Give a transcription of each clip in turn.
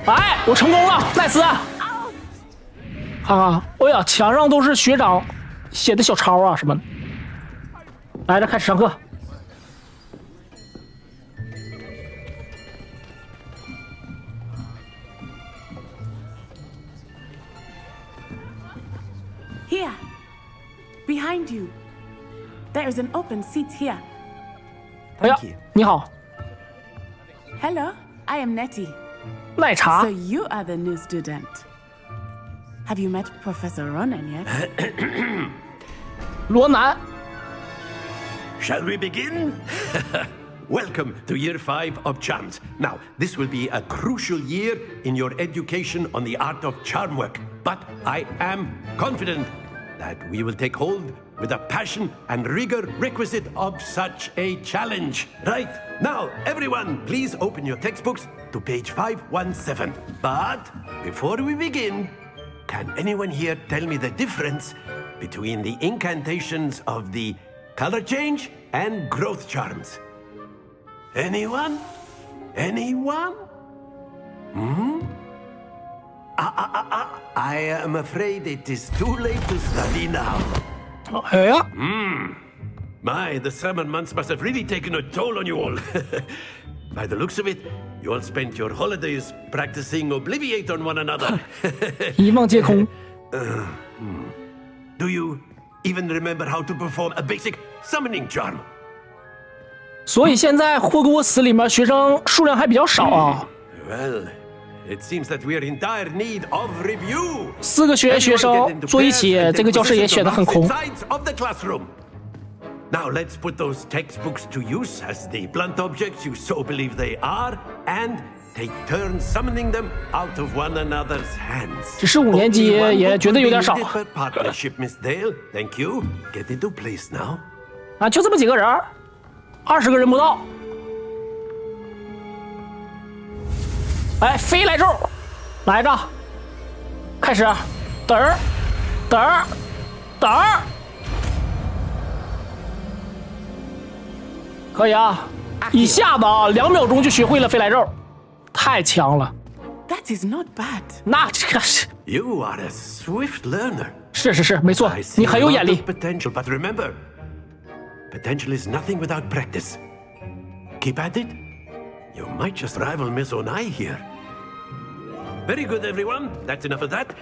哎，我成功了，奈斯！啊，哎呀，墙上都是学长写的小抄啊什么的。来，这开始上课。Here, behind you. There is an open seat here. 哎呀，你好。Hello, I am Nettie. 奶茶。 So you are the new student. Have you met Professor Ronan yet? 罗南。 Shall we begin? Welcome to Year 5 of Charms. Now, this will be a crucial year in your education on the art of charm work. But I am confident that we will take hold with the passion and rigor requisite of such a challenge. Right, now, everyone, please open your textbooks to page 517. But before we begin, can anyone here tell me the difference between the incantations of the color change and growth charms? Anyone? Anyone? I am afraid it is too late to study now. 哎呀， My, the summer months must have really taken a toll on you all. By the looks of it, you all spent your holidays practicing Obliviate on one another. 一望皆空。 Do you even remember how to perform a basic summoning charm? 所以现在霍格沃茨里面学生数量还比较少啊。 Well, it seems that we are in dire need of review. 4个学院学生坐一起，这个教室也显得很空。 Now let's put those textbooks to use as the blunt objects you so believe they are, and take turns summoning them out of one another's hands. 只是5年级也觉得有点少。 Partnership, Miss Dale. Thank you. Get into place now. 啊，就这么几个人，20个人不到。哎，飞来咒，来着，开始，嘚儿，嘚儿，嘚儿，可以啊，一下子啊，2秒钟就学会了飞来咒，太强了。 That is not bad. 那这个是 You are a swift learner. 是，没错 I，see 你很有 a 眼 lot 力 of。potential, but remember, potential is nothing without practice. Keep at it. You might just rival Miss Onai here. Very good, everyone. That's enough of that.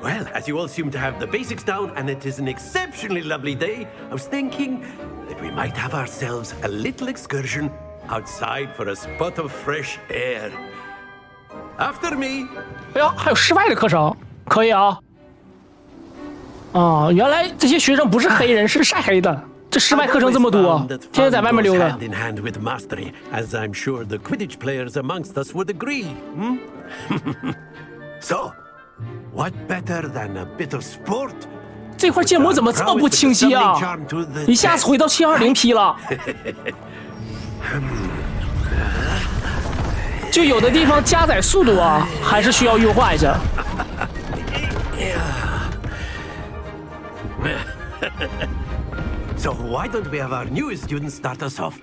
Well, as you all seem to have the basics down, and it is an exceptionally lovely day, I was thinking that we might have ourselves a little excursion outside for a spot of fresh air. After me. 哎呀，还有室外的课程，可以啊。啊，原来这些学生不是黑人，是晒黑的。这室外课程这么多，天天在外面溜达。 Hand in hand with mastery, as I'm sure the Quidditch players amongst us would agree. So, what better than a bit of sport? 这块建模怎么这么不清晰啊？一下子回到720P 了。就有的地方加载速度啊，还是需要优化一下。So why don't we have our newest student start us off?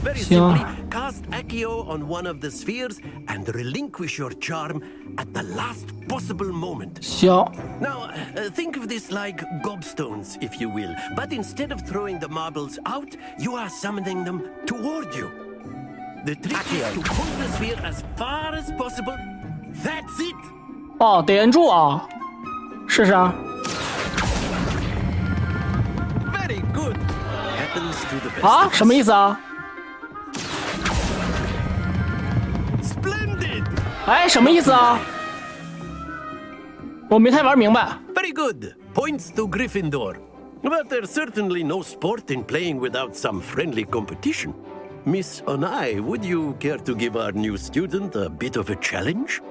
Very simply, cast Accio on one of the spheres and relinquish your charm at the last possible moment. 行， Now, think of this like gobstones, if you will. But instead of throwing the marbles out, you are summoning them toward you. The trick is to hold the sphere as far as possible. That's it. 哦，得摁住啊，试试啊。 Very good. Happens to the best. 啊， of us. 什么意思啊？ Splendid. 哎，什么意思啊？我没太玩明白。 Very good. Points to Gryffindor. But there's certainly no sport in playing without some friendly competition. Miss Onai, would you care to give our new student a bit of a challenge?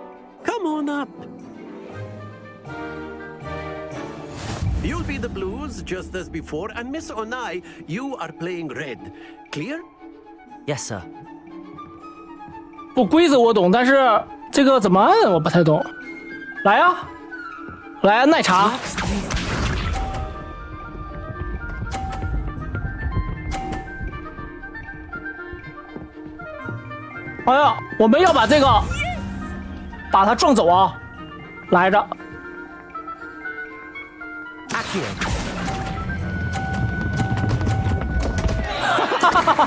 Come on up. You'll be the blues just as before, and Miss Onai, you are playing red. Clear? Yes, sir. 不，规则我懂，但是这个怎么按我不太懂。来啊，来啊，奶茶。哎呀，我们要把这个把它撞走啊！来着。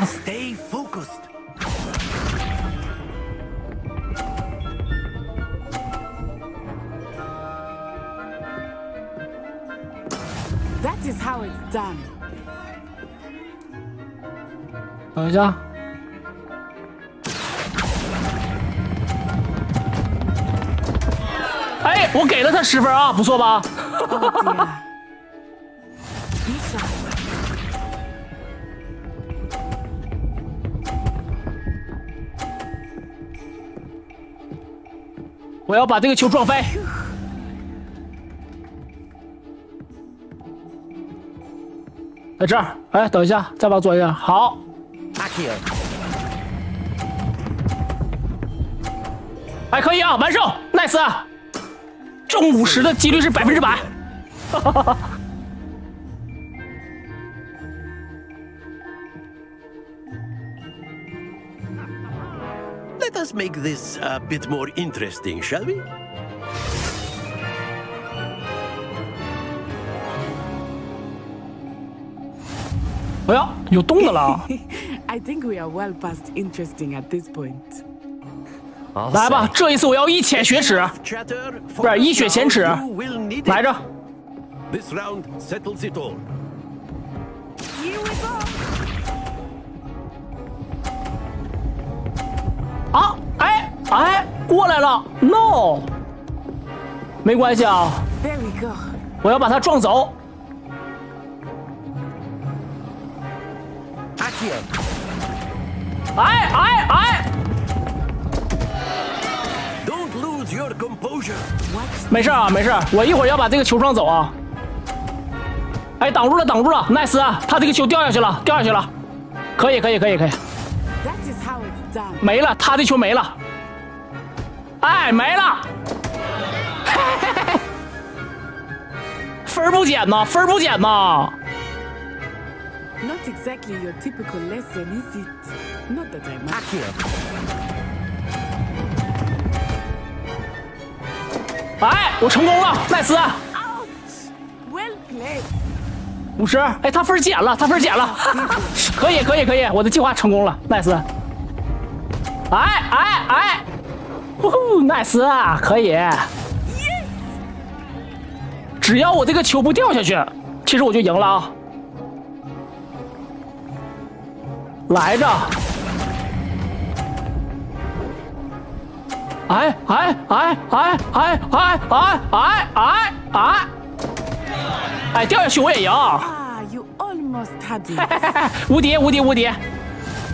Stay focused. That is how it's done. 等一下。哎，我给了他10分啊，不错吧？ Oh dear. Be sharp. 我要把这个球撞飞。在这儿，哎，等一下，再往左一点，好。还可以啊，完胜 ，nice。中50的几率是100%。哈哈哈。Let us make this a bit more interesting, shall we? 哎呀，有动的了。I think we are well past interesting at this point. 来吧，这一次我要1血血耻，不是1血前耻，来着。This round settles it all. Here we go. 啊，哎，过来了 ，no， 没关系啊， There we go. 我要把它撞走。哎！ Don't lose your composure. 没事啊，没事，我一会儿要把这个球撞走啊。哎，挡住了，nice， 他这个球掉下去了，可以。That is how it's done. 没了，他的球没了。哎，没了。分不减呐。 Not exactly your typical lesson, is it? Not that I mind. 哎，我成功了 ，nice。 Ouch! Well played. 50，哎，他分减了，可以，我的计划成功了 ，nice。哎，呼呼 ，nice 啊，可以。只要我这个球不掉下去，其实我就赢了啊。来着。哎，掉下去我也赢。Ah, you almost had it. 无敌！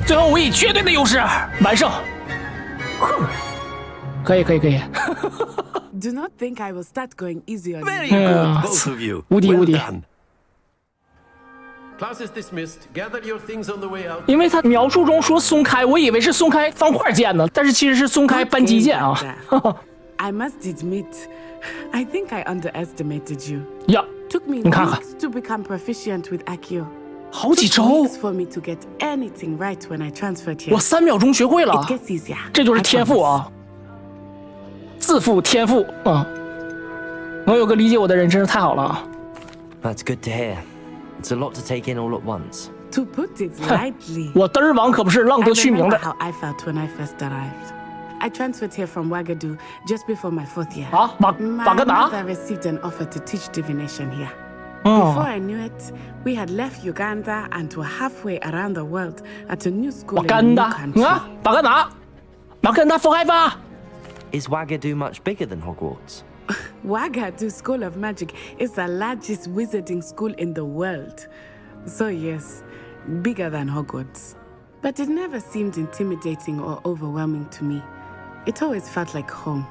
最后我以绝对的优势完胜。可以。Do not think I will start going easy on Very you. good, both of you. 无敌 Well done. Class is dismissed. Gather your things on the way out. 因为他描述中说松开，我以为是松开方块键呢，但是其实是松开扳机键啊。I must admit, I think I underestimated you. 呀， Took me 你看看， weeks to become proficient with Accio. 好几 Took 周， weeks for me to get anything right when I transferred here. 我3秒钟学会了 It，gets easier. 这就是 I 天赋 promise. 啊，自负天赋啊。能有个理解我的人真是太好了啊。 That's good to hear. It's a lot to take in all at once. To put it lightly, 我德儿王可不是浪 I 得虚名 remember 的 how I felt when I first arrived. I transferred here from Wagadu just before my 4th year. 啊。瓦 My 格达， mother received an offer to teach divination here. 哦 Before I knew it, we had left Uganda and were halfway around the world at a new school 瓦 in a 干 new 达 country. 啊，瓦干达，瓦干达 forever。 Is Wagadu much bigger than Hogwarts? Wagadu School of Magic is the largest wizarding school in the world. So yes, bigger than Hogwarts. But it never seemed intimidating or overwhelming to me. It always felt like home.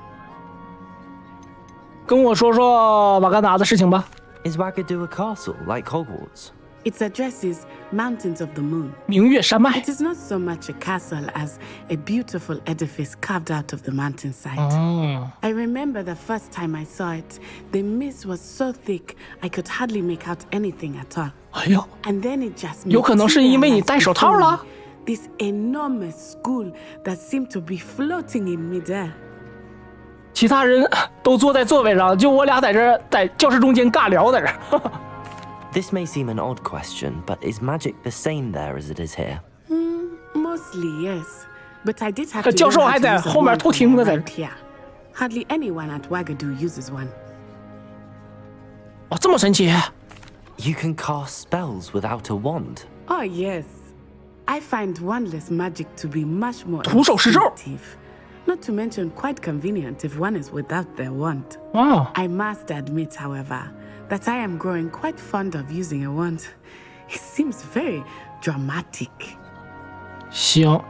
跟我说说瓦干达的事情吧。 Is Wagadu a castle like Hogwarts? Its address is Mountains of the Moon. 明月山脉 It。is not so much a castle as a beautiful edifice carved out of the mountainside. 哦， I remember the first time I saw it, the mist was so thick I could hardly make out anything at all. 哎呦， And then it just 有可能是因为你戴手套了。 materialized before me. this enormous school that seemed to be floating in midair. 其他人都坐在座位上，就我俩在这在教室中间尬聊在这。This may seem an odd question, but is magic the same there as it is here? Mostly, yes. But I did have to 教授还在后面偷听呢，在 here. Hardly anyone at Wagadu uses one. 哦，这么神奇 You can cast spells without a wand. Oh, yes. I find wandless magic to be much more 徒手施咒 instinctive. Not to mention quite convenient if one is without their wand. 哦， I must admit, however, that I am growing quite fond of using a wand. It seems very dramatic. 行，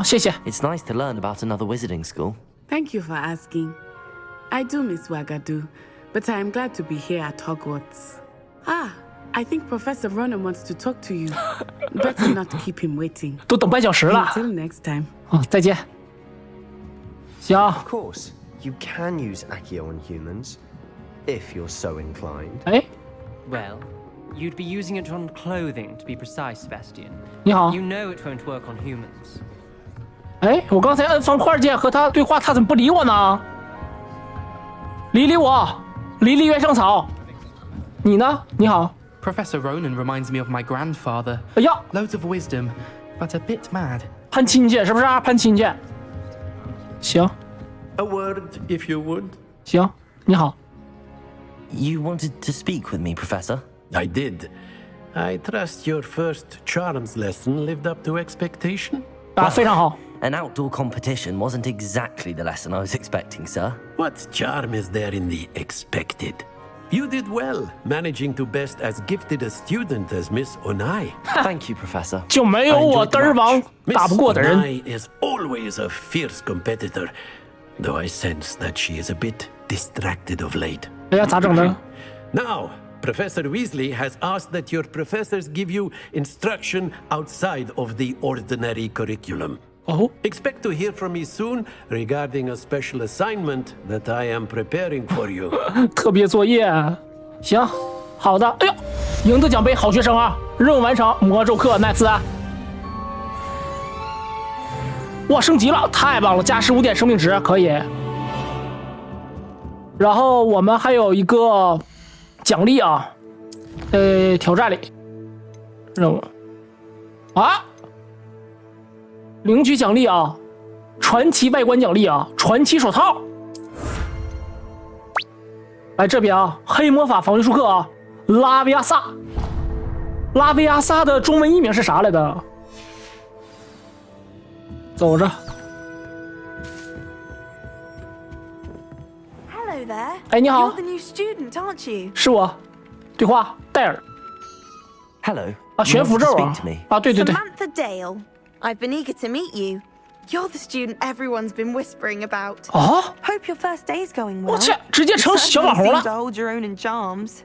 谢谢。 It's nice to learn about another wizarding school. Thank you for asking. I do miss Wagadu, but I am glad to be here at Hogwarts. I think Professor Ronan wants to talk to you. Better not keep him waiting. 都等半小时了。 Until next time. 再见。行， Of course, you can use Accio on humans, if you're so inclined. 哎， Well, you'd be using it on clothing, to be precise, Sebastian. 你好 You。know it won't work on humans. 哎，我刚才摁方块键和他对话，他怎么不理我呢？理我，理原生草。你呢？你好。 Professor Ronan reminds me of my grandfather. 哎呀， Loads of wisdom, but a bit mad. 攀亲戚是不是啊？攀亲戚。行 A word, if you would. 行，你好。 You wanted to speak with me, Professor? I did. I trust your first charms lesson lived up to expectation. 啊，非常好。 An outdoor competition wasn't exactly the lesson I was expecting, sir. What charm is there in the expected? You did well, managing to best as gifted a student as Miss Onai. Thank you, Professor. 就没有 I 我 enjoyed 德 the 儿王 match. 打不过的人。 Miss Onai is always a fierce competitor, though I sense that she is a bit distracted of late. 哎呀，咋整呢？ Now, Professor Weasley has asked that your professors give you instruction outside of the ordinary curriculum. 哦， Expect to hear from me soon regarding a special assignment that I am preparing for you. 特别作业。行，好的。哎呦，赢得奖杯，好学生啊！任务完成，魔咒课，nice。哇，升级了，太棒了，加15点生命值，可以。然后我们还有一个奖励啊，挑战里任务啊，领取奖励啊，传奇外观奖励啊，传奇手套。来这边啊，黑魔法防御术课啊，拉维亚萨。拉维亚萨的中文译名是啥来的？走着。 Hello there. 哎，你好 You're the new student, aren't you? 是我，对话戴尔 Hello. 啊， You 悬 wanted 符 to 咒 speak 啊 to me. 啊，对对对， Samantha Dale. I've been eager to meet you. You're the student everyone's been whispering about. 哦， Hope your first day's going 我 well. 去，直接成 You 小网红 certainly seem 了。 to hold your own in charms.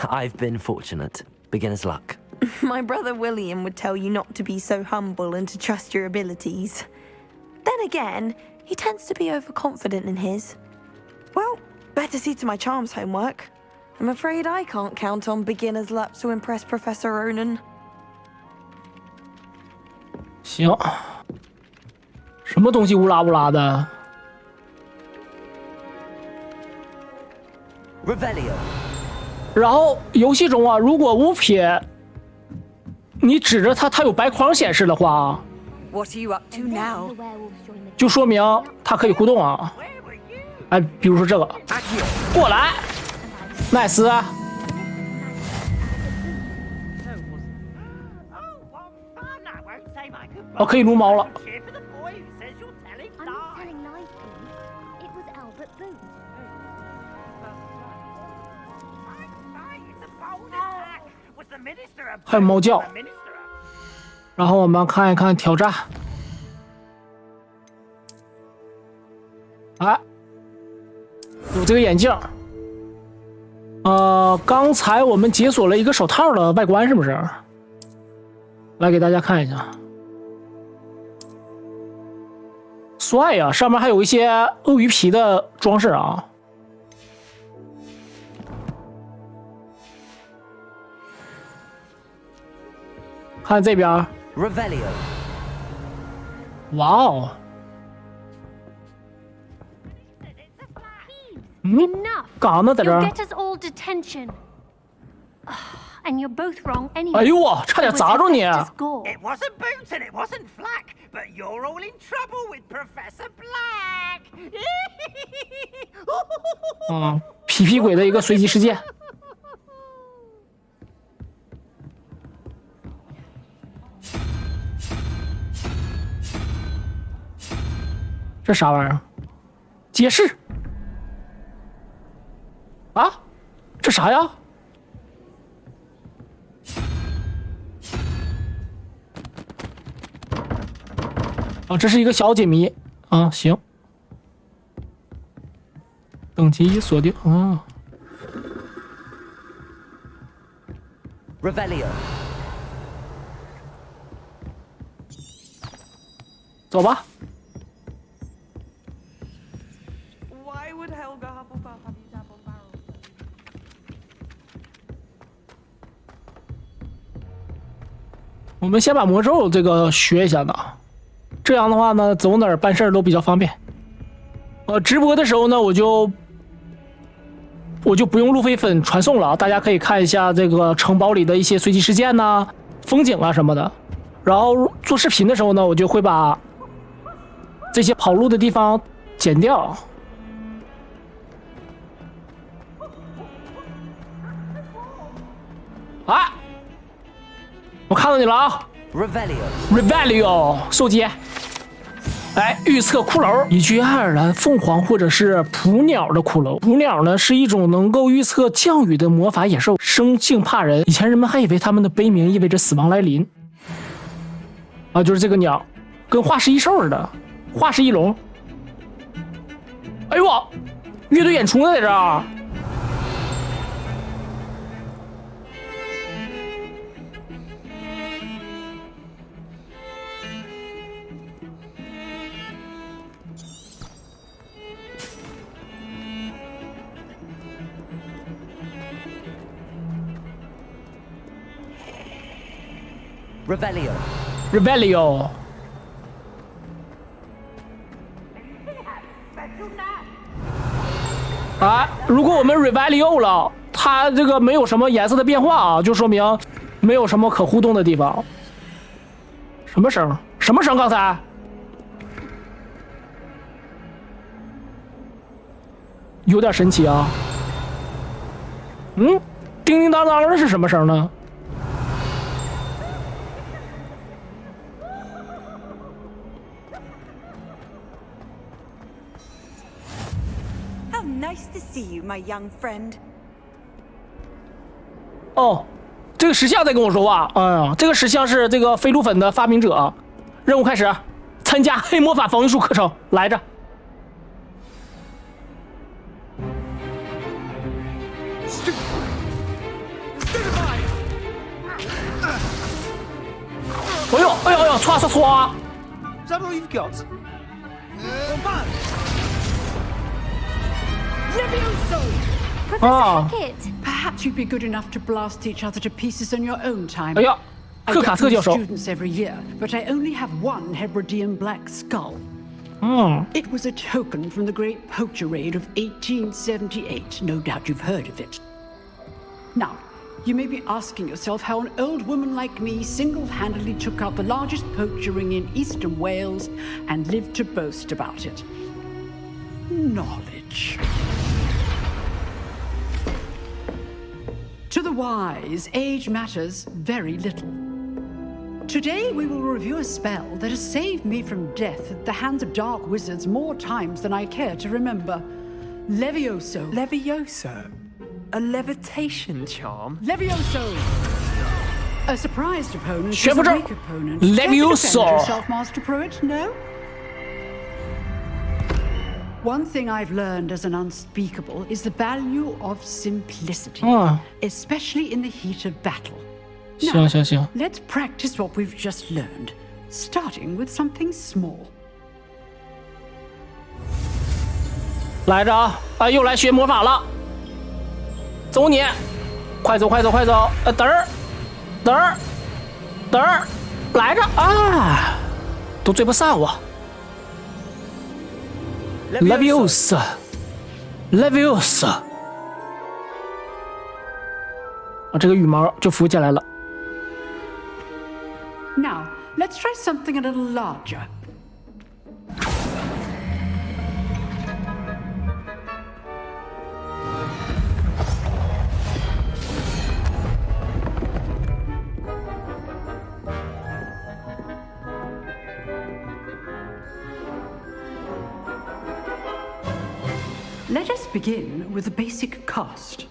I've been fortunate. Beginner's luck. My brother William would tell you not to be so humble and to trust your abilities. Then again, he tends to be overconfident in his. Well, better see to my charms homework. I'm afraid I can't count on beginner's luck to impress Professor Ronan. 行，什么东西乌拉乌拉的？ Revelio. 然后游戏中啊，如果无撇，你指着它，它有白框显示的话， What are you up to now? 就说明它可以互动啊。哎，比如说这个，过来，nice。哦，可以撸猫了。 还有猫叫，然后我们看一看挑战。哎，有这个眼镜。刚才我们解锁了一个手套的外观，是不是？来给大家看一下，帅呀！上面还有一些鳄鱼皮的装饰啊。看这边。Revelio. 哇哦。干啥呢？在这儿？ Get us all detention. And you're both wrong anyway. 哎呦我，差点砸着你！ It wasn't boots and it wasn't flak, but you're all in trouble with Professor Black. 皮皮鬼的一个随机事件。这啥玩意儿？揭示啊？这啥呀？啊，这是一个小解谜啊，行。等级已锁定啊。Revelio. 走吧。Why would Helga Hufflepuff have you tap on barrels? 我们先把魔咒这个学一下呢，这样的话呢，走哪儿办事儿都比较方便。直播的时候呢，我就不用路费粉传送了，大家可以看一下这个城堡里的一些随机事件呐、风景啊什么的。然后做视频的时候呢，我就会把这些跑路的地方剪掉。啊！我看到你了啊 ！Revelio 受接。哎，预测骷髅，一具爱尔兰凤凰或者是捕鸟的骷髅。捕鸟呢是一种能够预测降雨的魔法野兽，生性怕人。以前人们还以为它们的悲鸣意味着死亡来临。啊，就是这个鸟，跟画室一兽似的，画室一龙。哎呦，乐队演出呢在这儿。Revelio。啊，如果我们 Revelio 了，它这个没有什么颜色的变化啊，就说明没有什么可互动的地方。什么声？什么声？刚才？有点神奇啊。叮叮当当的是什么声呢？ Nice to see you, my young friend. 哦，这个石像在跟我说话。哎呀，这个石像是这个飞鹿粉的发明者。任务开始，参加黑魔法防御术课程，来着。哎呦，哎呦，哎呦，唰唰唰！ Is that all you've got? Professor Hackett. Perhaps you'd be good enough to blast each other to pieces in your own time. 哎呀， I 克卡 get 特教 new 授。 students every year, but I only have one Hebridean black skull. It was a token from the Great Poacher Raid of 1878. No doubt you've heard of it. Now, you may be asking yourself how an old woman like me single-handedly took out the largest poacher ring in eastern Wales and lived to boast about it. Knowledge. To the wise, age matters very little. Today we will review a spell that has saved me from death at the hands of dark wizards more times than I care to remember. Levioso. Levioso? A levitation charm? Levioso! A surprised opponent is 学不 a 正 weak opponent. Levioso. Defend yourself, Master Pruitt, no? One thing I've learned as an unspeakable is the value of simplicity, especially in the heat of battle. 行行行， Let's practice what we've just learned, starting with something small. 来着啊！啊，又来学魔法了。走你，快走快走快走！嘚儿，嘚儿，嘚德儿，来着啊，都追不上我。Leviosa， 这个羽毛就浮起来了。Now, let's try something a little larger. Let us begin with the basic cast.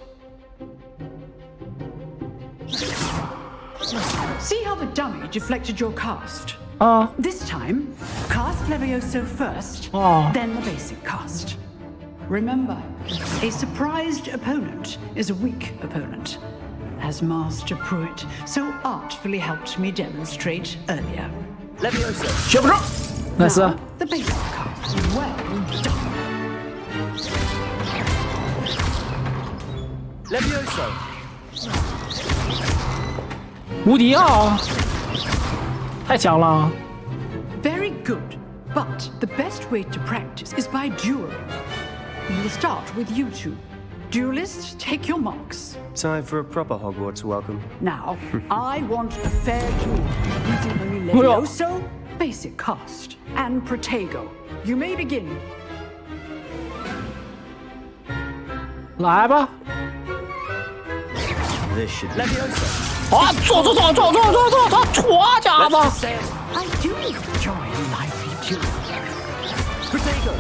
See how the dummy deflected your cast? This time, cast Levioso first, then the basic cast. Remember, a surprised opponent is a weak opponent, as Master Pruitt so artfully helped me demonstrate earlier. Levioso. 学不上，那是 The basic cast. Well done. Levioso. 无敌啊！太强了。 Very good, but the best way to practice is by dueling. We'll start with you two. Duelists, take your marks. Time for a proper Hogwarts welcome. Now, I want a fair duel using only Levioso, basic cast, and Protego. You may begin. 来吧。 This should be Levioso. 啊，坐，戳家伙！ I do enjoy a lively duel. Protego.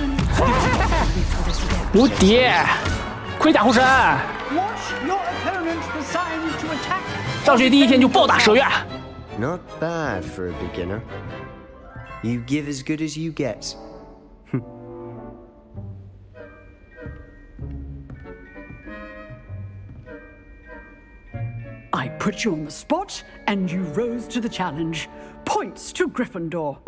无敌，盔甲护身。 Watch your opponent decide to attack. 上学第一天就暴打蛇院。 not bad for a beginner. You give as good as you get. I put you on the spot, and you rose to the challenge. Points to Gryffindor.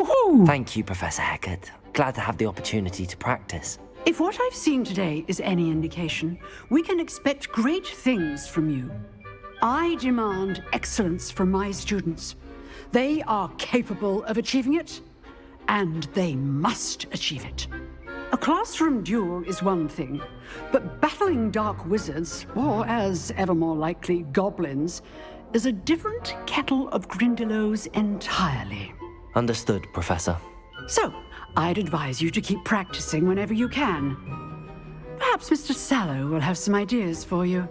Thank you, Professor Hecat. Glad to have the opportunity to practice. If what I've seen today is any indication, we can expect great things from you. I demand excellence from my students. They are capable of achieving it, and they must achieve it. A classroom duel is one thing, but battling dark wizards, or as ever more likely, goblins, is a different kettle of Grindylows entirely. Understood, Professor. So, I'd advise you to keep practicing whenever you can. Perhaps Mr. Sallow will have some ideas for you.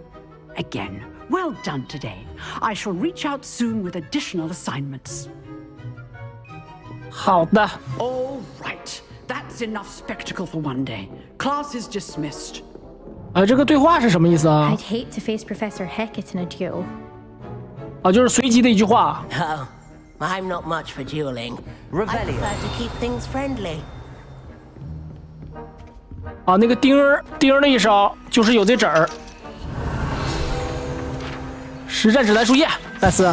Again, well done today. I shall reach out soon with additional assignments. 好的。 All right. That's enough spectacle for one day. Class is dismissed. 这个对话是什么意思啊？ I'd hate to face Professor Hecat in a duel. 就是随机的一句话。 Oh, I'm not much for dueling. I prefer to keep things friendly. 那个叮儿的一声，就是有这纸儿。实战指南书页，但是。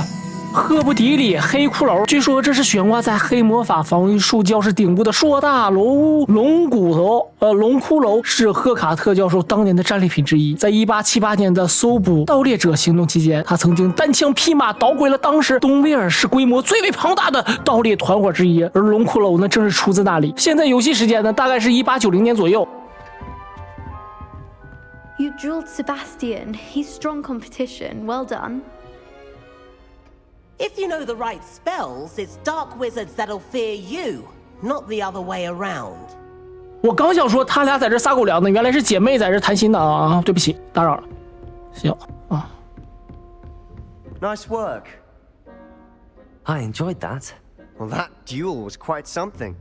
赫布迪里黑骷髅，据说这是悬挂在黑魔法防御术教室顶部的硕大龙骷髅是赫卡特教授当年的战利品之一。在1878年的搜捕盗猎者行动期间，他曾经单枪匹马捣毁了当时东威尔士规模最为庞大的盗猎团伙之一，而龙骷髅呢，正是出自那里。现在游戏时间呢，大概是1890年左右。 You drilled Sebastian. He's strong competition. Well done. If you know the right spells, it's dark wizards that'll fear you, not the other way around. 我刚想说他俩在这撒狗粮呢，原来是姐妹在这谈心的啊！对不起，打扰了。行啊。Nice work. I enjoyed that. Well, that duel was quite something.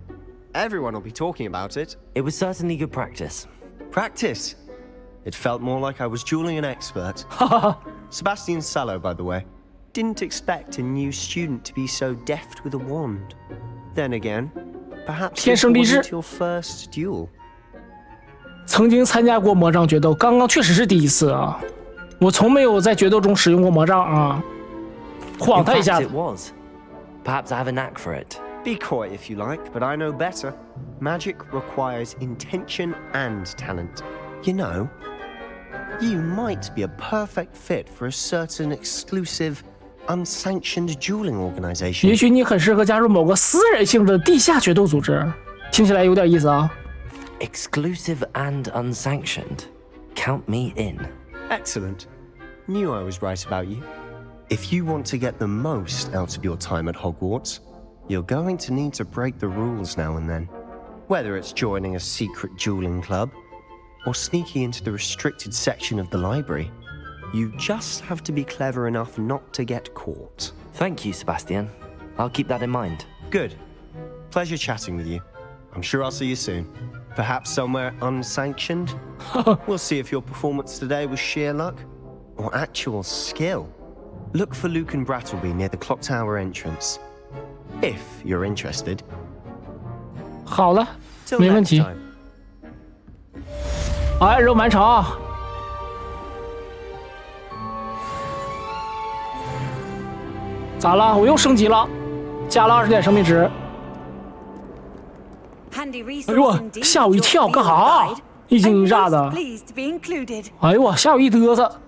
Everyone will be talking about it. It was certainly good practice. Practice? It felt more like I was dueling an expert. Sebastian Sallow, by the way. Didn't expect a new student to be so deft with a wand. Then again, perhaps this wasn't your first duel. 曾经参加过魔杖决斗，刚刚确实是第一次啊！我从没有在决斗中使用过魔杖啊，晃他一下子。 It was. Perhaps I have a knack for it. Be coy if you like, but I know better. Magic requires intention and talent. You know, you might be a perfect fit for a certain exclusive unsanctioned dueling organization. 也许你很适合加入某个私人性的地下决斗组织，听起来有点意思啊。Exclusive and unsanctioned. Count me in. Excellent. Knew I was right about you. If you want to get the most out of your time at Hogwarts, you're going to need to break the rules now and then. Whether it's joining a secret dueling club, or sneaking into the restricted section of the library, you just have to be clever enough not to get caught. Thank you, Sebastian. I'll keep that in mind. Good. Pleasure chatting with you. I'm sure I'll see you soon. Perhaps somewhere unsanctioned? We'll see if your performance today was sheer luck or actual skill. Look for Luke and Brattleby near the clock tower entrance. If you're interested. 好了，没问题。哎，肉满城。咋了？我又升级了，加了20点生命值。哎呦，吓我一跳，干哈？一惊一乍的。哎呦我，吓我一嘚瑟。